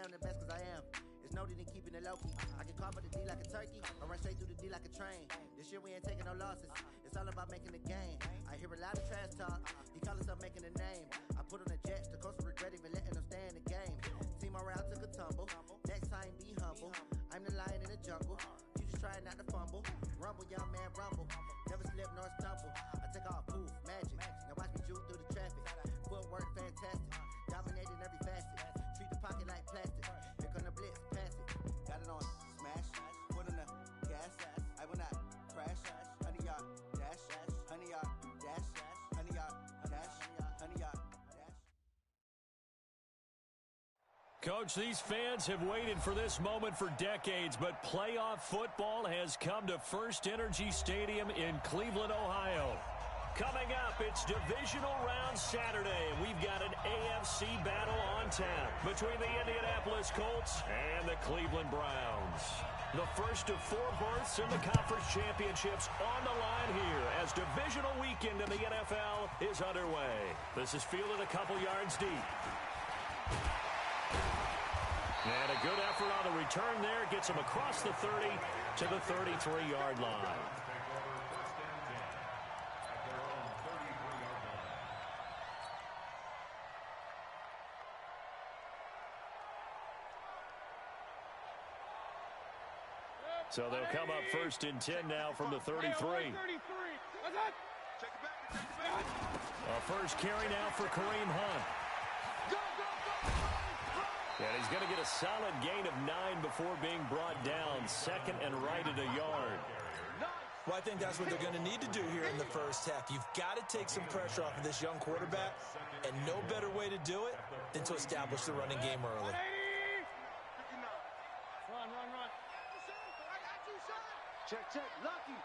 say I'm the best cause I am. It's noted in keeping it low-key. I can carve up the D like a turkey, or run straight through the D like a train. This year we ain't taking no losses. It's all about making the game. I hear a lot of trash talk. He call himself making a name. I put on the Jets, the coach will regret even letting them stay in the game. Team around took a tumble. Next time be humble. I'm the lion in the jungle. You just try not to fumble. Rumble, young man, rumble. Never slip nor stumble. I take off, poof, magic. Now watch me juke through the traffic. Footwork fantastic. Dominating every facet. Treat the pocket like plastic. Here come the blitz, pass it. Got it on smash. Put on the gas. I will not crash. 100-yard dash. 100-yard dash. 100-yard dash. 100-yard dash. Coach, these fans have waited for this moment for decades, but playoff football has come to First Energy Stadium in Cleveland, Ohio. Coming up, it's Divisional Round Saturday, and we've got an AFC battle on tap between the Indianapolis Colts and the Cleveland Browns. The first of 4 berths in the conference championships on the line here as divisional weekend in the NFL is underway. This is fielded a couple yards deep. And a good effort on the return there. Gets him across the 30 to the 33-yard line. So they'll come up first and 10 now from the 33. A first carry now for Kareem Hunt. And he's going to get a solid gain of 9 before being brought down. Second and right at a yard. Well, I think that's what they're going to need to do here in the first half. You've got to take some pressure off of this young quarterback, and no better way to do it than to establish the running game early. Check. Lucky.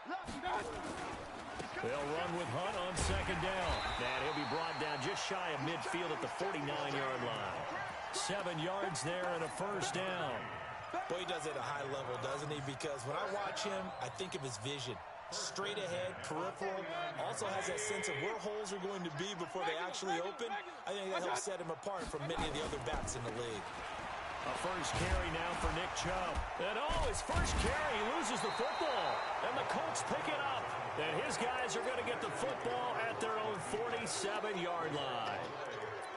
They'll run with Hunt on second down. And he'll be brought down just shy of midfield at the 49-yard line. 7 yards there and a first down. Boy, he does it at a high level, doesn't he? Because when I watch him, I think of his vision. Straight ahead, peripheral. Also has that sense of where holes are going to be before they actually open. I think that helps set him apart from many of the other backs in the league. A first carry now for Nick Chubb. And his first carry, he loses the football. And the Colts pick it up. And his guys are going to get the football at their own 47-yard line.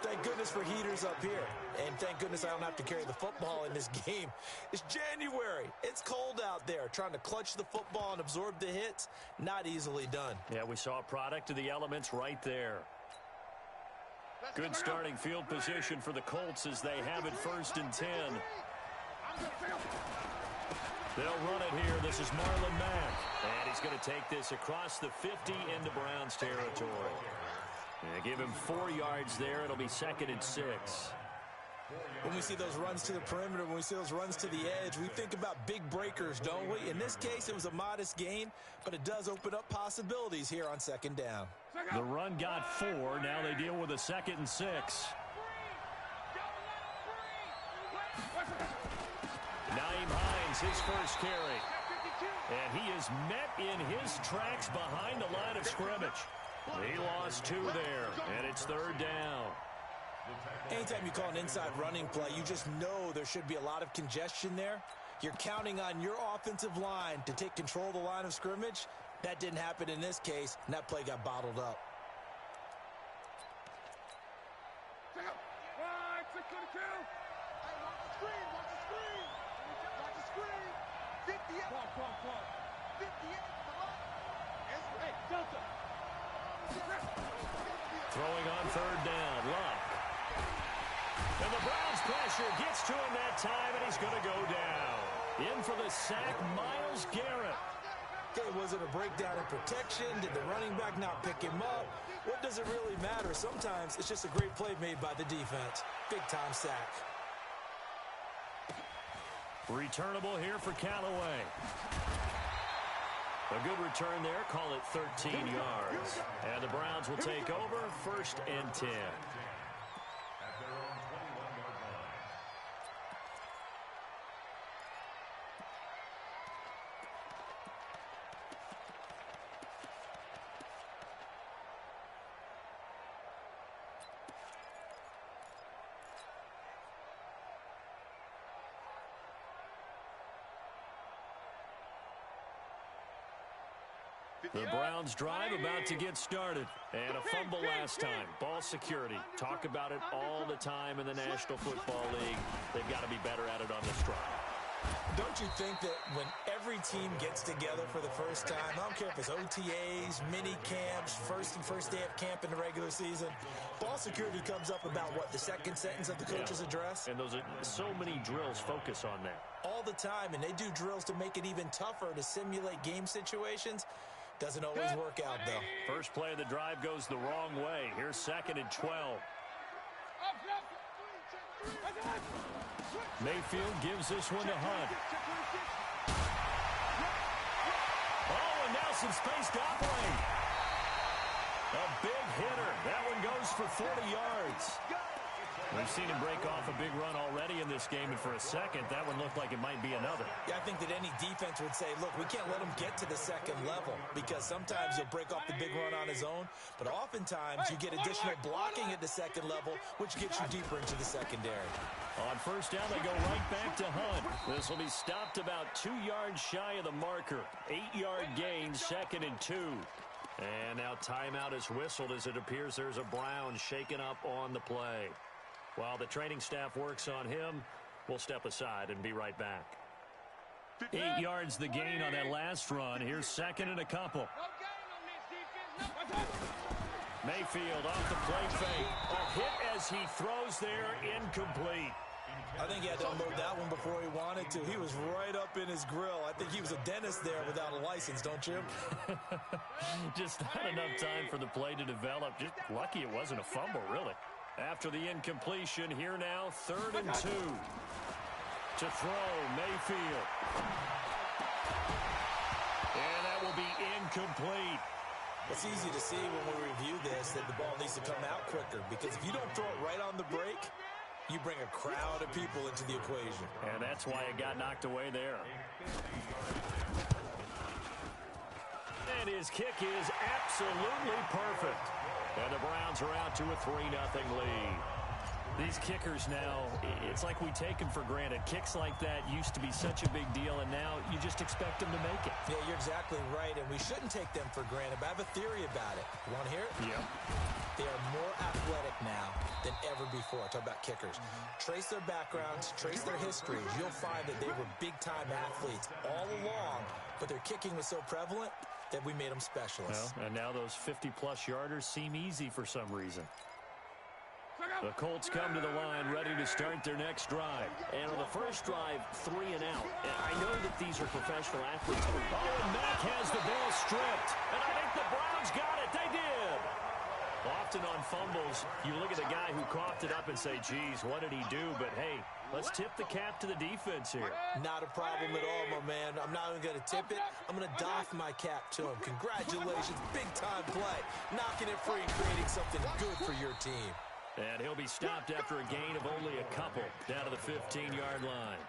Thank goodness for heaters up here. And thank goodness I don't have to carry the football in this game. It's January. It's cold out there. Trying to clutch the football and absorb the hits, not easily done. Yeah, we saw a product of the elements right there. Good starting field position for the Colts as they have it first and 10. They'll run it here. This is Marlon Mack. And he's going to take this across the 50 into Browns territory. And give him 4 yards there. It'll be second and 6. When we see those runs to the perimeter, when we see those runs to the edge, we think about big breakers, don't we? In this case, it was a modest gain, but it does open up possibilities here on second down. The run got 4. Now they deal with a second and 6. Nyheim Hines, his first carry. And he is met in his tracks behind the line of scrimmage. He lost 2 there, and it's third down. Anytime you call an inside running play, you just know there should be a lot of congestion there. You're counting on your offensive line to take control of the line of scrimmage. That didn't happen in this case, and that play got bottled up. Throwing on third down, Luck. And the Browns pressure gets to him that time, and he's going to go down. In for the sack, Myles Garrett. Okay, was it a breakdown in protection? Did the running back not pick him up? What does it really matter? Sometimes it's just a great play made by the defense. Big-time sack. Returnable here for Callaway. A good return there. Call it 13 yards. And the Browns will take over first and 10. The Browns drive about to get started. And a fumble last time. Ball security. Talk about it all the time in the National Football League. They've got to be better at it on this drive. Don't you think that when every team gets together for the first time, I don't care if it's OTAs, mini camps, first day of camp in the regular season, ball security comes up about, what, the second sentence of the coach's address? And those are so many drills focus on that. All the time, and they do drills to make it even tougher to simulate game situations. Doesn't always work out, though. First play of the drive goes the wrong way. Here's 2nd and 12. Mayfield gives this one to Hunt. Oh, and now some space to operate. A big hitter. That one goes for 40 yards. We've seen him break off a big run already in this game, and for a second, that one looked like it might be another. Yeah, I think that any defense would say, look, we can't let him get to the second level, because sometimes he'll break off the big run on his own, but oftentimes you get additional blocking at the second level, which gets you deeper into the secondary. On first down, they go right back to Hunt. This will be stopped about 2 yards shy of the marker. 8-yard gain, 2nd and 2. And now timeout is whistled as it appears there's a Brown shaken up on the play. While the training staff works on him, we'll step aside and be right back. 8 yards the gain on that last run. Here's 2nd and a couple. Mayfield off the play fake. A hit as he throws there, incomplete. I think he had to unload that one before he wanted to. He was right up in his grill. I think he was a dentist there without a license, don't you? Just not enough time for the play to develop. Just lucky it wasn't a fumble, really. After the incompletion, here now, 3rd and 2. To throw, Mayfield. And that will be incomplete. It's easy to see when we review this that the ball needs to come out quicker, because if you don't throw it right on the break, you bring a crowd of people into the equation. And that's why it got knocked away there. And his kick is absolutely perfect. And the Browns are out to a 3-0 lead. These kickers now, it's like we take them for granted. Kicks like that used to be such a big deal, and now you just expect them to make it. Yeah, you're exactly right, and we shouldn't take them for granted, but I have a theory about it. You want to hear it? Yep. They are more athletic now than ever before. Talk about kickers. Trace their backgrounds, trace their histories. You'll find that they were big-time athletes all along, but their kicking was so prevalent that we made them specialists. Well, and now those 50-plus yarders seem easy for some reason. The Colts come to the line ready to start their next drive. And on the first drive, 3 and out. And I know that these are professional athletes. Oh, and Mack has the ball stripped. And I think the Browns got it. They did. Often on fumbles, you look at the guy who coughed it up and say, geez, what did he do? But, hey, let's tip the cap to the defense here. Not a problem at all, my man. I'm not even going to tip it. I'm going to doff my cap to him. Congratulations. Big-time play. Knocking it free and creating something good for your team. And he'll be stopped after a gain of only a couple down to the 15-yard line.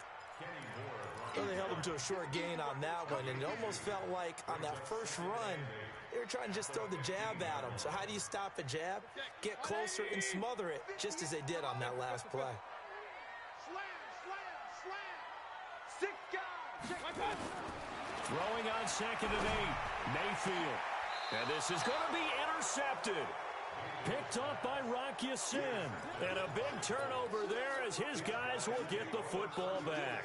Well, they held him to a short gain on that one, and it almost felt like on that first run, they were trying to just throw the jab at him. So how do you stop a jab? Get closer and smother it, just as they did on that last play. Throwing on 2nd and 8, Mayfield. And this is going to be intercepted. Picked up by Rock Ya-Sin. And a big turnover there as his guys will get the football back.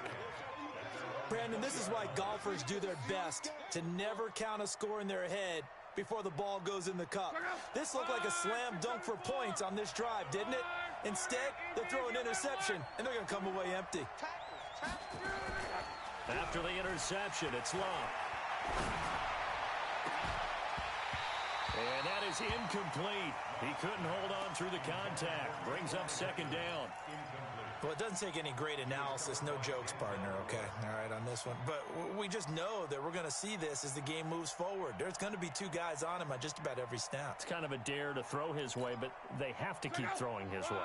Brandon, this is why golfers do their best to never count a score in their head before the ball goes in the cup. This looked like a slam dunk for points on this drive, didn't it? Instead, they throw an interception, and they're going to come away empty. After the interception, it's Love. And that is incomplete. He couldn't hold on through the contact. Brings up 2nd down. Well, it doesn't take any great analysis. No jokes, partner, okay? All right, on this one. But we just know that we're going to see this as the game moves forward. There's going to be 2 guys on him on just about every snap. It's kind of a dare to throw his way, but they have to keep throwing his way.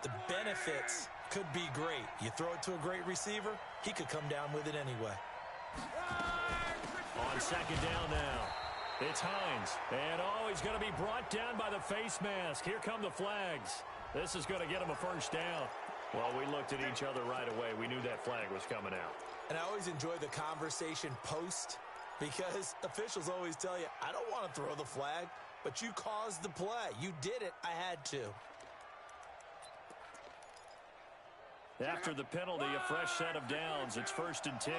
The benefits could be great. You throw it to a great receiver, he could come down with it anyway. On 2nd down now. It's Hines. And, he's going to be brought down by the face mask. Here come the flags. This is going to get him a first down. Well, we looked at each other right away. We knew that flag was coming out. And I always enjoy the conversation post Because officials always tell you, I don't want to throw the flag, but you caused the play. You did it. I had to. After the penalty, a fresh set of downs. It's 1st and 10.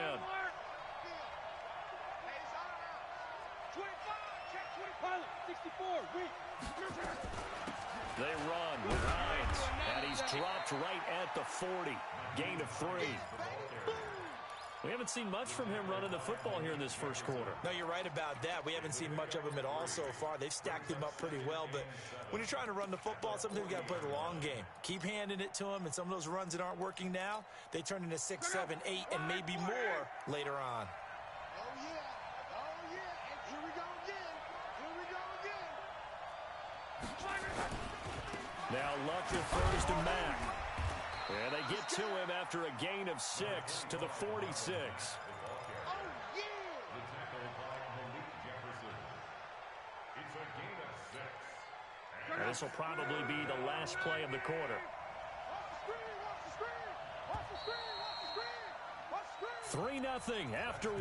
They run with Hines, and he's dropped right at the 40. Gain of 3. We haven't seen much from him running the football here in this first quarter. No, you're right about that. We haven't seen much of him at all so far. They've stacked him up pretty well, but when you're trying to run the football, sometimes you got to play the long game. Keep handing it to him, and some of those runs that aren't working now, they turn into 6, 7, 8, and maybe more later on. Now Luck to first and Mack. And they get to him after a gain of 6 to the 46. And this will probably be the last play of the quarter. 3-0 after 1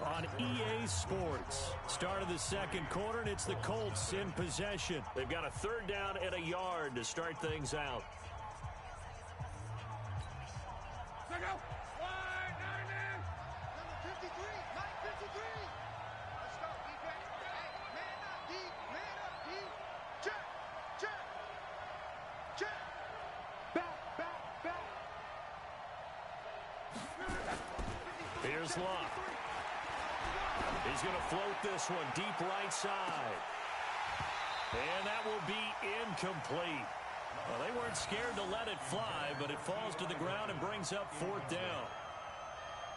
on EA Sports. Start of the second quarter, and it's the Colts in possession. They've got a 3rd down and a yard to start things out. Here's Luck. He's going to float this one deep right side. And that will be incomplete. Well, they weren't scared to let it fly, but it falls to the ground and brings up 4th down.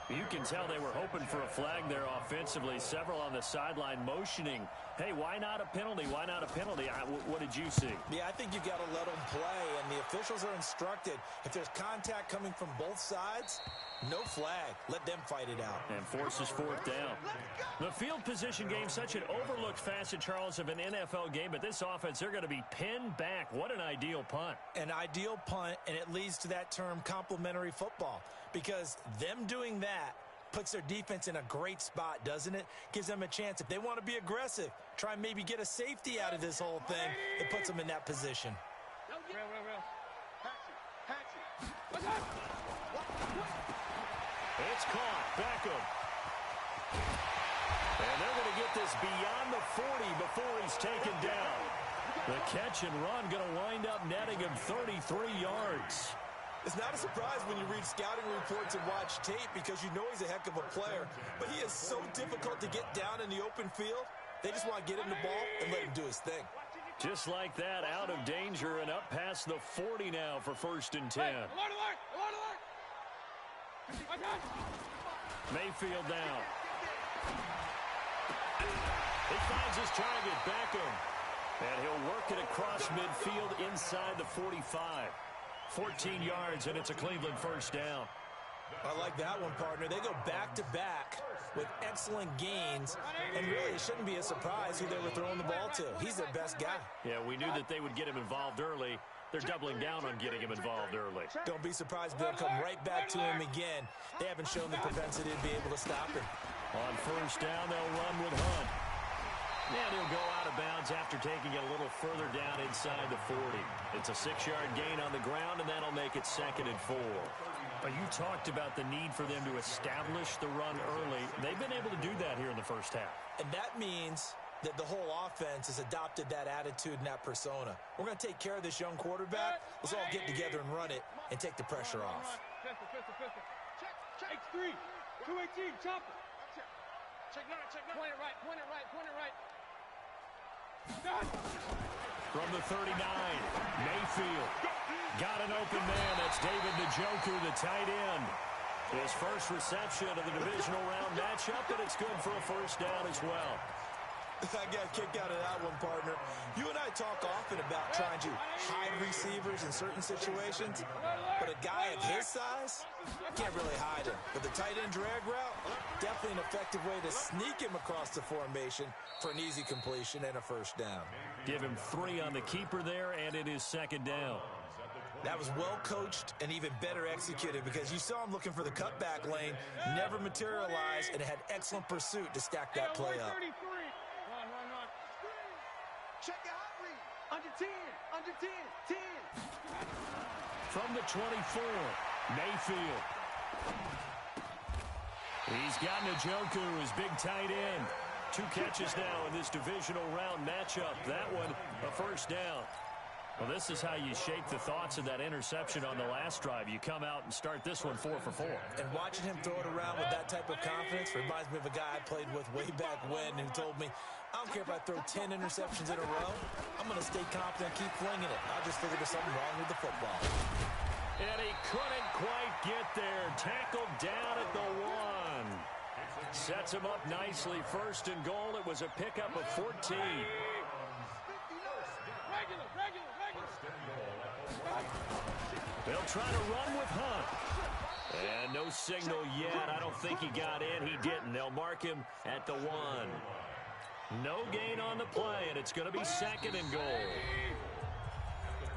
You can tell they were hoping for a flag there offensively. Several on the sideline motioning, hey, why not a penalty? Why not a penalty? What did you see? Yeah, I think you got to let them play, and the officials are instructed. If there's contact coming from both sides, no flag. Let them fight it out. And forces 4th down. The field position game, such an overlooked facet, Charles, of an NFL game, but this offense, they're going to be pinned back. What an ideal punt. An ideal punt, and it leads to that term complementary football, because them doing that puts their defense in a great spot, doesn't it? Gives them a chance. If they want to be aggressive, try and maybe get a safety out of this whole thing, it puts them in that position. It's caught. Beckham. And they're going to get this beyond the 40 before he's taken down. The catch and run going to wind up netting him 33 yards. It's not a surprise when you read scouting reports and watch tape, because you know he's a heck of a player. But he is so difficult to get down in the open field. They just want to get him the ball and let him do his thing. Just like that, out of danger and up past the 40 now for 1st and 10. Mayfield down. He finds his target, Beckham. And he'll work it across midfield inside the 45. 14 yards, and it's a Cleveland 1st down. I like that one, partner. They go back-to-back with excellent gains, and really it shouldn't be a surprise who they were throwing the ball to. He's their best guy. Yeah, we knew that they would get him involved early. They're doubling down on getting him involved early. Don't be surprised they'll come right back to him again. They haven't shown the propensity to be able to stop him. On 1st down, they'll run with Hunt. And he'll go out of bounds after taking it a little further down inside the 40. It's a 6-yard gain on the ground, and that'll make it 2nd and 4. But you talked about the need for them to establish the run early. They've been able to do that here in the first half. And that means that the whole offense has adopted that attitude and that persona. We're going to take care of this young quarterback. Let's all get together and run it and take the pressure off. Check 3, 218, chopper. Check 9, point it right. From the 39, Mayfield got an open man. That's David Njoku, the tight end. His first reception of the divisional round matchup, and it's good for a 1st down as well. I got a kick out of that one, partner. You and I talk often about trying to hide receivers in certain situations, but a guy of his size can't really hide him. But the tight end drag route, definitely an effective way to sneak him across the formation for an easy completion and a 1st down. Give him 3 on the keeper there, and it is 2nd down. That was well coached and even better executed because you saw him looking for the cutback lane, never materialized, and had excellent pursuit to stack that play up. Run. Check your hot read. Under 10, under 10, 10. From the 24, Mayfield. He's got Njoku, his big tight end. 2 catches now in this divisional round matchup. That one, a first down. Well, this is how you shake the thoughts of that interception on the last drive. You come out and start this one 4 for 4. And watching him throw it around with that type of confidence reminds me of a guy I played with way back when who told me, I don't care if I throw 10 interceptions in a row. I'm going to stay confident, keep flinging it. I just figured there's something wrong with the football. And he couldn't quite get there. Tackled down at the 1. Sets him up nicely. First and goal. It was a pickup of 14. They'll try to run with Hunt. And no signal yet. I don't think he got in. He didn't. They'll mark him at the 1. No gain on the play, and it's going to be second and goal.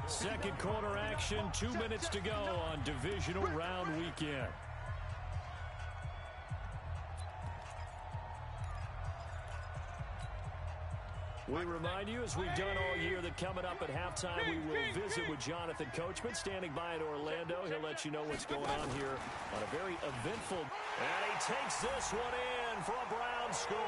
Second quarter action, 2 minutes to go on divisional round weekend. We remind you, as we've done all year, that coming up at halftime, we will visit with Jonathan Coachman, standing by in Orlando. He'll let you know what's going on here on a very eventful. And he takes this one in for a Brown score.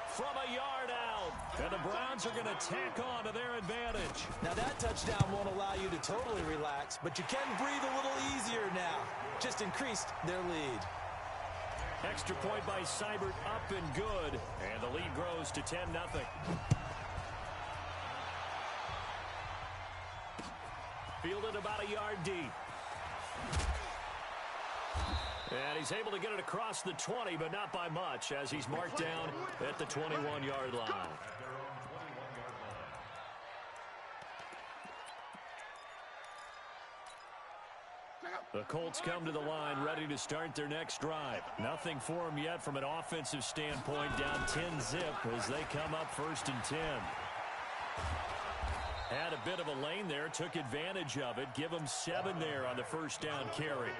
From a yard out. And the Browns are going to tack on to their advantage. Now that touchdown won't allow you to totally relax, but you can breathe a little easier now. Just increased their lead. Extra point by Seibert, up and good. And the lead grows to 10-0. Fielded about a yard deep. And he's able to get it across the 20, but not by much, as he's marked down at the 21-yard line. The Colts come to the line ready to start their next drive. Nothing for them yet from an offensive standpoint, down 10-0 as they come up first and 10. Had a bit of a lane there, took advantage of it. Give them 7 there on the first down carry.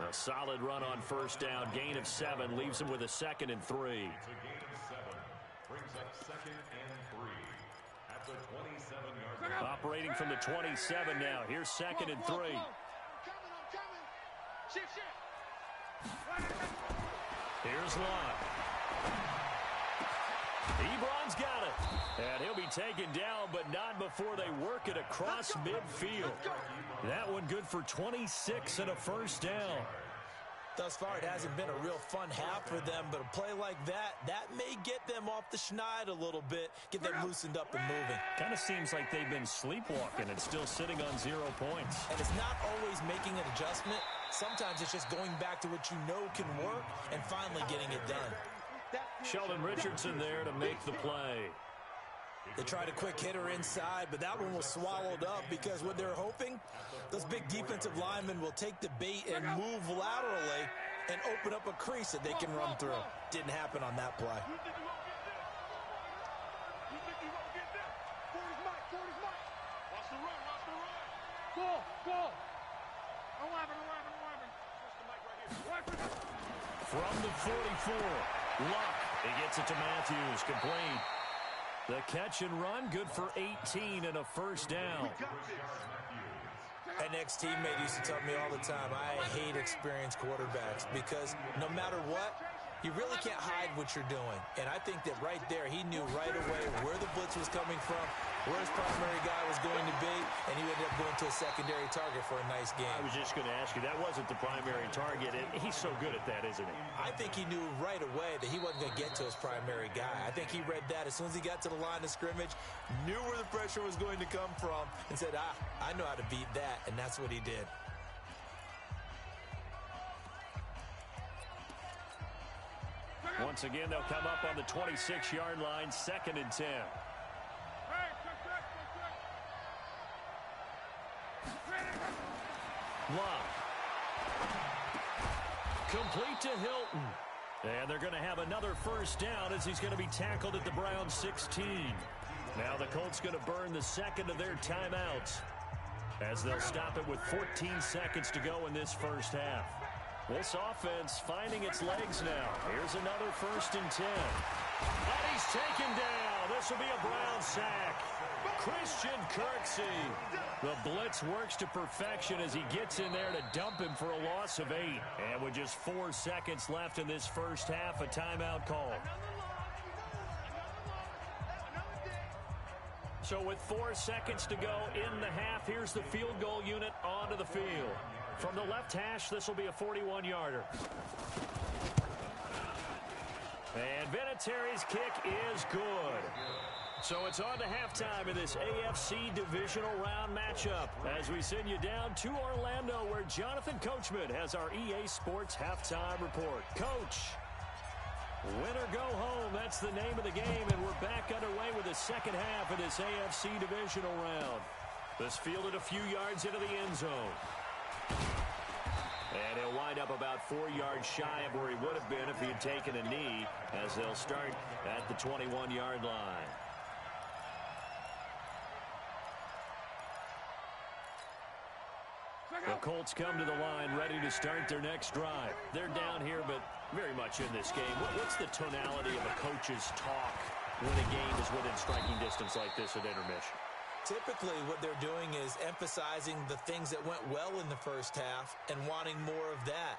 A solid run on first down, gain of 7, leaves them with a 2nd and 3. Brings up 2nd and 3 at the 27-yard line. Operating from the 27 now. Here's 2nd and 3. Here's Lott. Ebron's got it. And he'll be taken down, but not before they work it across midfield. That one good for 26 and a first down. Thus far, it hasn't been a real fun half for them, but a play like that may get them off the schneid a little bit, get them loosened up and moving. Kind of seems like they've been sleepwalking and still sitting on 0 points. And it's not always making an adjustment. Sometimes it's just going back to what you know can work and finally getting it done. Sheldon Richardson there to make the play. They tried a quick hitter inside, but that one was swallowed up because what they're hoping, those big defensive linemen will take the bait and move laterally and open up a crease that they can run through. Didn't happen on that play. From the 44, Luck. He gets it to Matthews, complete. The catch and run, good for 18 and a first down. An ex-teammate used to tell me all the time, I hate experienced quarterbacks because no matter what, you really can't hide what you're doing. And I think that right there, he knew right away where the blitz was coming from, where his primary guy was going to be, and he ended up going to a secondary target for a nice game. I was just going to ask you, that wasn't the primary target, and he's so good at that, isn't he? I think he knew right away that he wasn't going to get to his primary guy. I think he read that as soon as he got to the line of scrimmage, knew where the pressure was going to come from, and said, I know how to beat that, and that's what he did. Once again, they'll come up on the 26-yard line, 2nd and 10. Love. Complete to Hilton. And they're going to have another first down as he's going to be tackled at the Browns 16. Now the Colts going to burn the second of their timeouts. as they'll stop it with 14 seconds to go in this first half. This offense finding its legs now. Here's another 1st and 10. And he's taken down. This will be a Brown sack. Christian Kirksey. The blitz works to perfection as he gets in there to dump him for a loss of 8. And with just 4 seconds left in this first half, a timeout call. So with 4 seconds to go in the half, here's the field goal unit onto the field. From the left hash, this will be a 41-yarder. And Vinatieri's kick is good. So it's on to halftime in this AFC divisional round matchup as we send you down to Orlando where Jonathan Coachman has our EA Sports halftime report. Coach, win or go home, that's the name of the game, and we're back underway with the second half of this AFC divisional round. This fielded a few yards into the end zone. And he'll wind up about 4 yards shy of where he would have been if he had taken a knee as they'll start at the 21-yard line. The Colts come to the line ready to start their next drive. They're down here, but very much in this game. What's the tonality of a coach's talk when a game is within striking distance like this at intermission? Typically, what they're doing is emphasizing the things that went well in the first half and wanting more of that.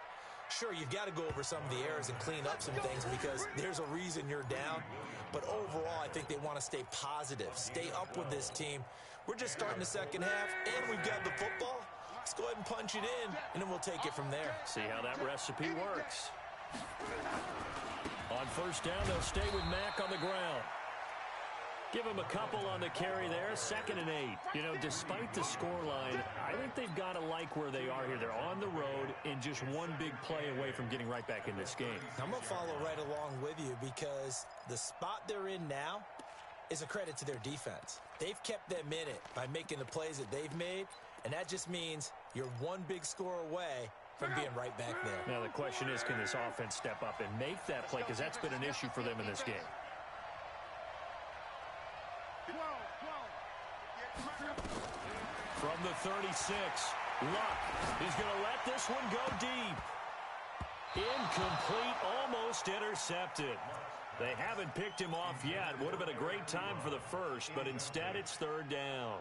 Sure, you've got to go over some of the errors and clean up some things because there's a reason you're down. But overall, I think they want to stay positive, stay up with this team. We're just starting the second half, and we've got the football. Let's go ahead and punch it in, and then we'll take it from there. See how that recipe works. On first down, they'll stay with Mack on the ground. Give him a couple on the carry there, 2nd and 8. You know, despite the scoreline, I think they've got to like where they are here. They're on the road and just one big play away from getting right back in this game. I'm going to follow right along with you because the spot they're in now is a credit to their defense. They've kept them in it by making the plays that they've made, and that just means you're one big score away from being right back there. Now, the question is, can this offense step up and make that play? Because that's been an issue for them in this game. From the 36, Luck. He's going to let this one go deep. Incomplete, almost intercepted. They haven't picked him off yet. Would have been a great time for the first, but instead it's 3rd down.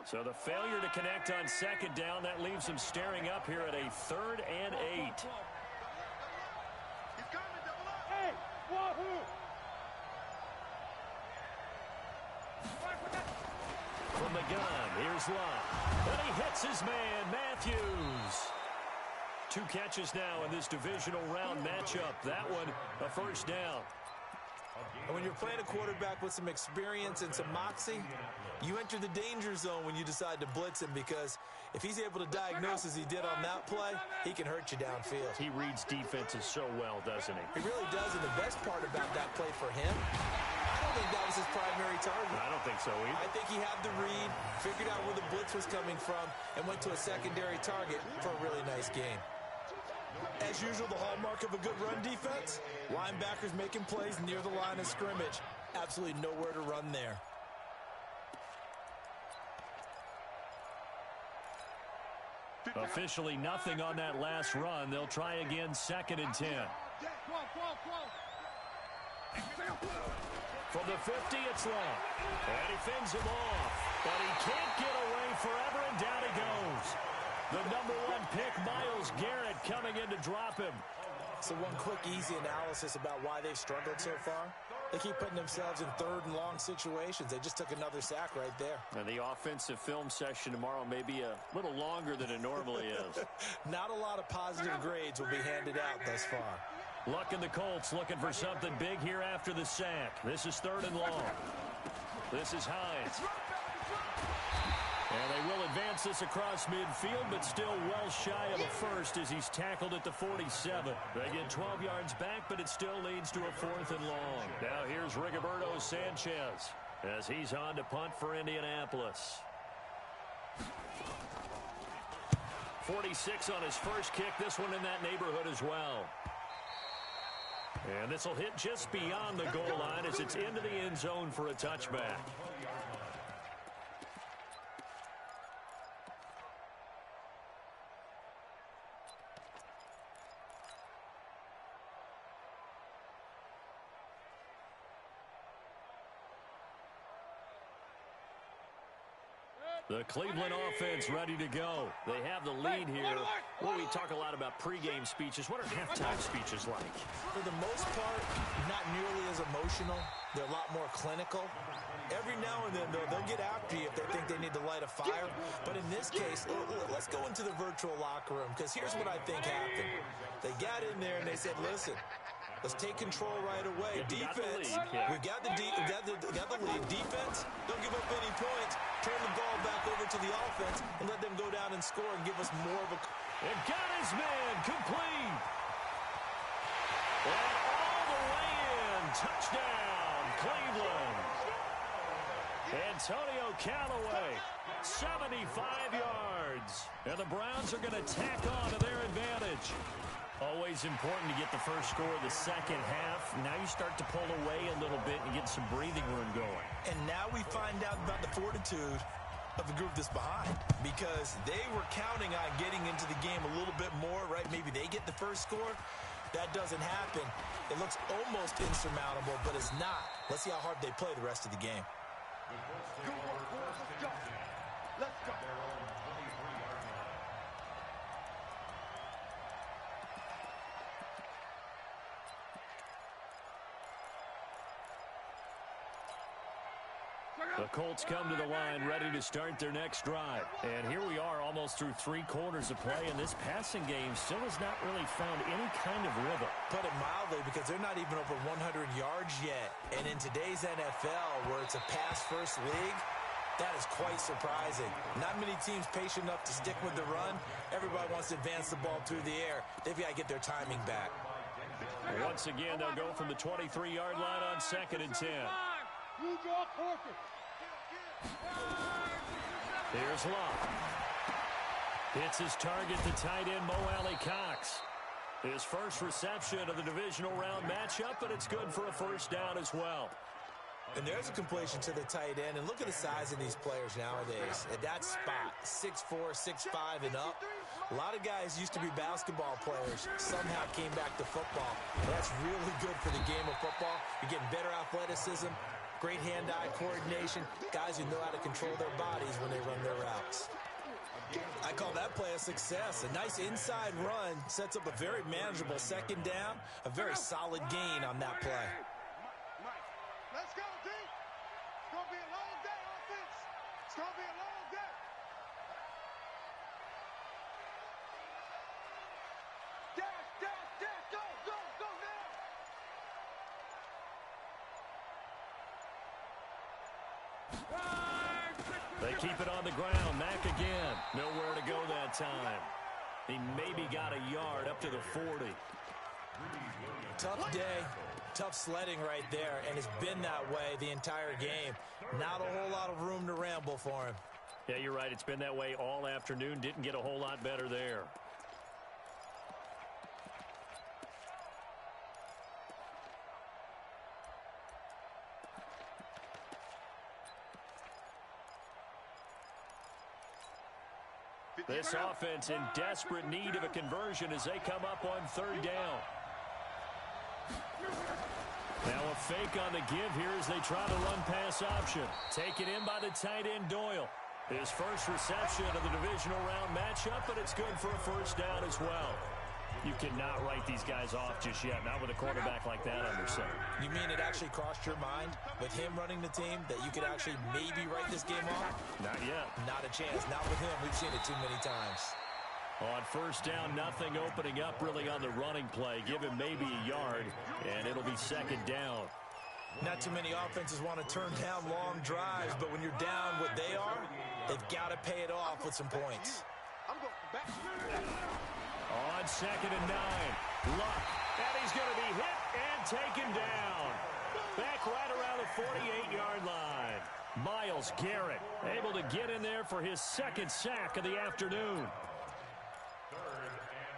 So the failure to connect on 2nd down, that leaves them staring up here at a 3rd and 8. From the gun, here's Luck. And he hits his man, Matthews. 2 catches now in this divisional round matchup. That one, a 1st down. And when you're playing a quarterback with some experience and some moxie, you enter the danger zone when you decide to blitz him because if he's able to diagnose as he did on that play, he can hurt you downfield. He reads defenses so well, doesn't he? He really does, and the best part about that play for him, I don't think that was his primary target. I don't think so either. I think he had the read, figured out where the blitz was coming from, and went to a secondary target for a really nice gain. As usual, the hallmark of a good run defense, linebackers making plays near the line of scrimmage. Absolutely nowhere to run there. Officially nothing on that last run. They'll try again, 2nd and 10. From the 50, it's Long. And he fends him off. But he can't get away forever, and down he goes. The number 1 pick, Myles Garrett, coming in to drop him. So one quick, easy analysis about why they've struggled so far. They keep putting themselves in 3rd and long situations. They just took another sack right there. And the offensive film session tomorrow may be a little longer than it normally is. Not a lot of positive grades will be handed out thus far. Luck and the Colts looking for something big here after the sack. This is 3rd and long. This is Hines. And they will advance gets this across midfield, but still well shy of a first as he's tackled at the 47. They get 12 yards back, but it still leads to a 4th and long. Now here's Rigoberto Sanchez as he's on to punt for Indianapolis. 46 on his first kick. This one in that neighborhood as well. And this will hit just beyond the goal line as it's into the end zone for a touchback. The Cleveland offense ready to go. They have the lead here. Well, we talk a lot about pregame speeches. What are halftime speeches like? For the most part, not nearly as emotional. They're a lot more clinical. Every now and then, they'll get after you if they think they need to light a fire. But in this case, let's go into the virtual locker room, because here's what I think happened. They got in there and they said, listen, let's take control right away. Defense, we got the lead. Defense, don't give up any points. Turn the ball back over to the offense and let them go down and score and give us more of a... And got his man complete. And all the way in. Touchdown, Cleveland. Antonio Callaway, 75 yards. And the Browns are going to tack on to their advantage. Always important to get the first score of the second half. Now you start to pull away a little bit and get some breathing room going. And now we find out about the fortitude of the group that's behind, because they were counting on getting into the game a little bit more, right? Maybe they get the first score. That doesn't happen. It looks almost insurmountable, but it's not. Let's see how hard they play the rest of the game. Good work, boys. Let's go. Let's go. The Colts come to the line ready to start their next drive. And here we are almost through 3 quarters of play, and this passing game still has not really found any kind of rhythm. Put it mildly, because they're not even over 100 yards yet. And in today's NFL, where it's a pass-first league, that is quite surprising. Not many teams patient enough to stick with the run. Everybody wants to advance the ball through the air. They've got to get their timing back. Once again, they'll go from the 23-yard line on 2nd and 10. Here's Locke. Hits his target, the tight end, Mo Alley-Cox. His first reception of the divisional round matchup, but it's good for a first down as well. And there's a completion to the tight end. And look at the size of these players nowadays. At that spot, 6'4", 6'5", and up. A lot of guys used to be basketball players, somehow came back to football. That's really good for the game of football. You're getting better athleticism, great hand-eye coordination, guys who know how to control their bodies when they run their routes. I call that play a success. A nice inside run sets up a very manageable second down, a very solid gain on that play. Let's go, D. It's going to be a long day, offense. It's going to be a long day. Dash, dash, dash. Go, go, go now. They keep it on the ground. Mack again. Nowhere to go that time. He maybe got a yard up to the 40. Tough day. Tough sledding right there, and it's been that way the entire game. Not a whole lot of room to ramble for him. Yeah, you're right. It's been that way all afternoon. Didn't get a whole lot better there. This offense in desperate need of a conversion as they come up on 3rd down. Now a fake on the give here as they try the run-pass option. Taken in by the tight end, Doyle. His first reception of the divisional round matchup, but it's good for a first down as well. You cannot write these guys off just yet, not with a quarterback like that under center. You mean it actually crossed your mind with him running the team that you could actually maybe write this game off? Not yet. Not a chance. Not with him. We've seen it too many times. On first down, nothing opening up really on the running play. Give him maybe a yard, and it'll be 2nd down. Not too many offenses want to turn down long drives, but when you're down what they are, they've got to pay it off with some points. I'm going back. On 2nd and 9, Luck, and he's going to be hit and taken down. Back right around the 48-yard line. Myles Garrett able to get in there for his 2nd sack of the afternoon. 3rd and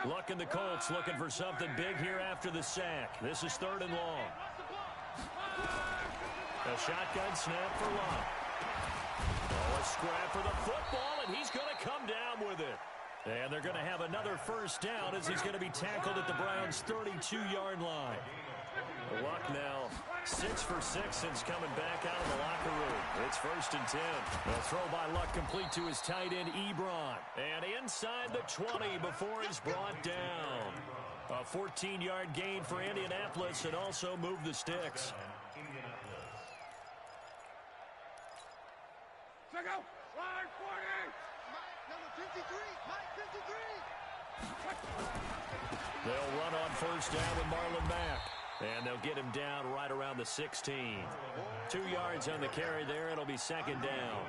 13. Luck and the Colts looking for something big here after the sack. This is 3rd and long. A shotgun snap for Luck. Oh, a scrap for the football, and he's going to come down with it. And they're going to have another first down as he's going to be tackled at the Browns' 32-yard line. Luck now 6 for 6 since coming back out of the locker room. It's 1st and 10. A throw by Luck complete to his tight end, Ebron. And inside the 20 before he's brought down. A 14-yard gain for Indianapolis and also moved the sticks. Check out. Line 40. Number 53. Mike 53. They'll run on first down with Marlon Mack. And they'll get him down right around the 16. 2 yards on the carry there. It'll be 2nd down.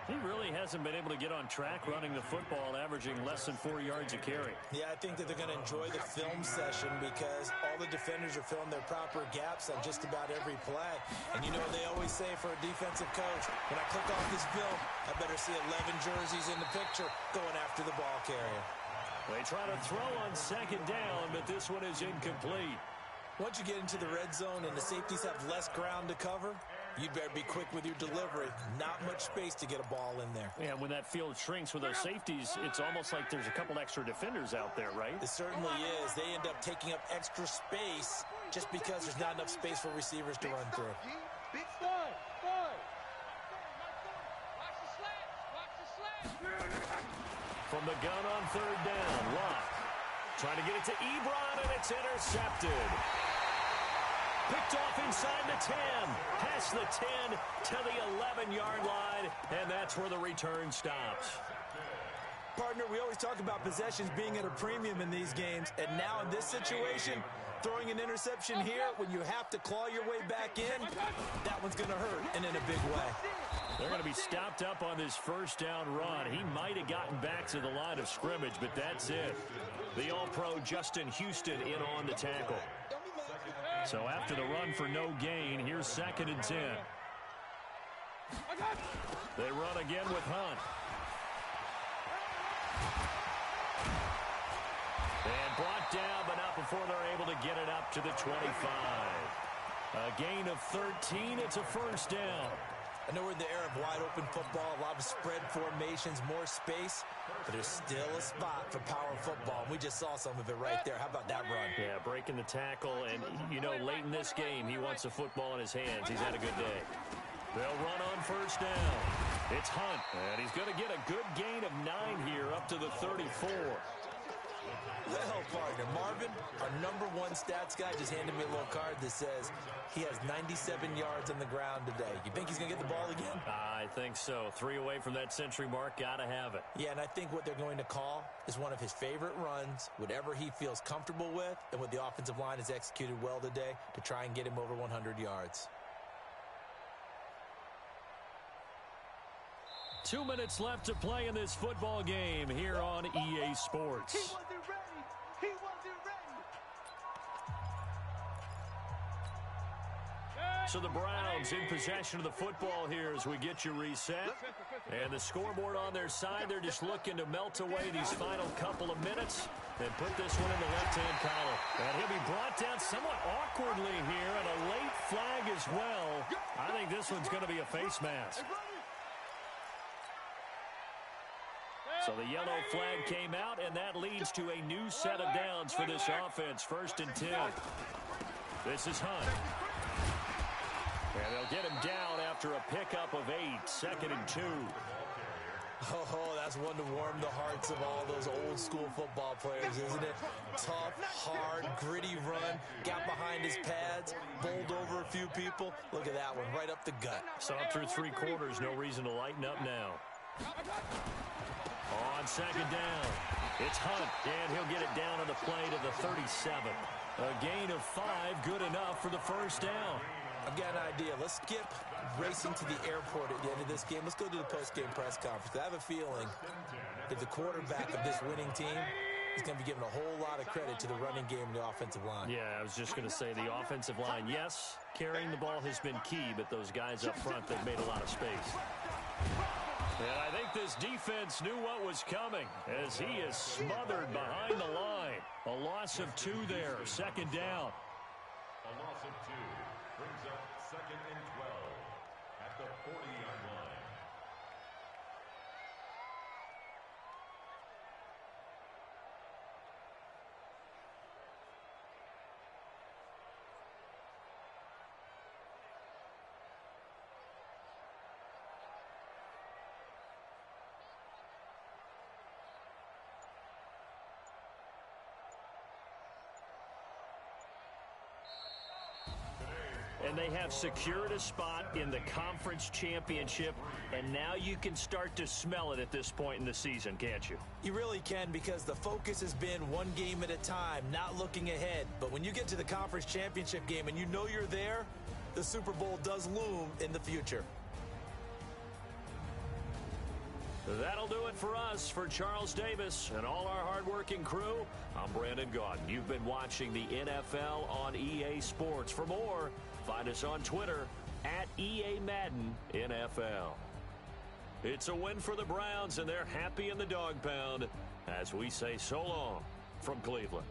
He really hasn't been able to get on track running the football, averaging less than 4 yards a carry. Yeah, I think that they're going to enjoy the film session because all the defenders are filling their proper gaps on just about every play. And you know what they always say for a defensive coach? When I click off this film, I better see 11 jerseys in the picture going after the ball carrier. They try to throw on 2nd down, but this one is incomplete. Once you get into the red zone and the safeties have less ground to cover, you better be quick with your delivery. Not much space to get a ball in there. Yeah, when that field shrinks with those safeties, it's almost like there's a couple extra defenders out there, right? It certainly is. They end up taking up extra space just because there's not enough space for receivers to run through. Big slide. Watch the slats. From the gun on 3rd down, Luck trying to get it to Ebron, and it's intercepted. Picked off inside the 10, past the 10 to the 11-yard line, and that's where the return stops. Partner, we always talk about possessions being at a premium in these games, and now in this situation, throwing an interception here when you have to claw your way back in, that one's going to hurt, and in a big way. They're going to be stopped up on this first down run. He might have gotten back to the line of scrimmage, but that's it. The All-Pro Justin Houston in on the tackle. So after the run for no gain, here's 2nd and 10. They run again with Hunt. And brought down, but not before they're able to get it up to the 25. A gain of 13. It's a first down. I know we're in the era of wide-open football, a lot of spread formations, more space, but there's still a spot for power football. We just saw some of it right there. How about that run? Yeah, breaking the tackle, and, you know, late in this game, he wants the football in his hands. He's had a good day. They'll run on first down. It's Hunt, and he's going to get a good gain of 9 here up to the 34. Well, partner, Marvin, our #1 stats guy, just handed me a little card that says he has 97 yards on the ground today. You think he's going to get the ball again? I think so. 3 away from that century mark. Got to have it. Yeah, and I think what they're going to call is one of his favorite runs, whatever he feels comfortable with, and what the offensive line has executed well today to try and get him over 100 yards. 2 minutes left to play in this football game here on EA Sports. He wasn't ready. He wasn't ready. So the Browns in possession of the football here as we get you reset. And the scoreboard on their side, they're just looking to melt away these final couple of minutes and put this one in the left-hand column. And he'll be brought down somewhat awkwardly here, and a late flag as well. I think this one's going to be a face mask. So the yellow flag came out, and that leads to a new set of downs for this offense. 1st and 10. This is Hunt. And they'll get him down after a pickup of 8. 2nd and 2. Oh, that's one to warm the hearts of all those old school football players, isn't it? Tough, hard, gritty run, got behind his pads, bowled over a few people. Look at that one, right up the gut. Saw it through 3 quarters, no reason to lighten up now. On second down. It's Hunt, and he'll get it down on the play to the 37. A gain of 5, good enough for the first down. I've got an idea. Let's skip racing to the airport at the end of this game. Let's go to the post-game press conference. I have a feeling that the quarterback of this winning team is going to be given a whole lot of credit to the running game and the offensive line. Yeah, I was just going to say the offensive line, yes, carrying the ball has been key, but those guys up front, they've made a lot of space. And I think this defense knew what was coming as he is smothered behind the line. A loss of 2 there, second down. A loss of 2 brings up 2nd and 12 at the 40-yard line. And they have secured a spot in the conference championship, and now you can start to smell it at this point in the season, can't you? You really can, because the focus has been one game at a time, not looking ahead. But when you get to the conference championship game and you know you're there, the Super Bowl does loom in the future. That'll do it for us. For Charles Davis and all our hardworking crew, I'm Brandon Gaudin. You've been watching the NFL on EA Sports. For more, find us on Twitter at EA Madden NFL. It's a win for the Browns, and they're happy in the dog pound as we say so long from Cleveland.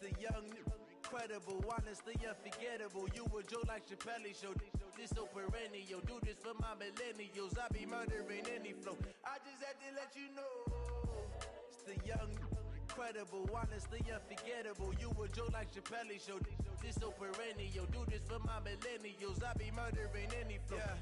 The young, incredible, honestly unforgettable. You a Joe like Chappelle show. This so perennial. Do this for my millennials. I be murdering any flow. I just had to let you know. It's the young, incredible, honestly unforgettable. You a Joe like Chappelle show. This so perennial. Do this for my millennials. I be murdering any flow. Yeah.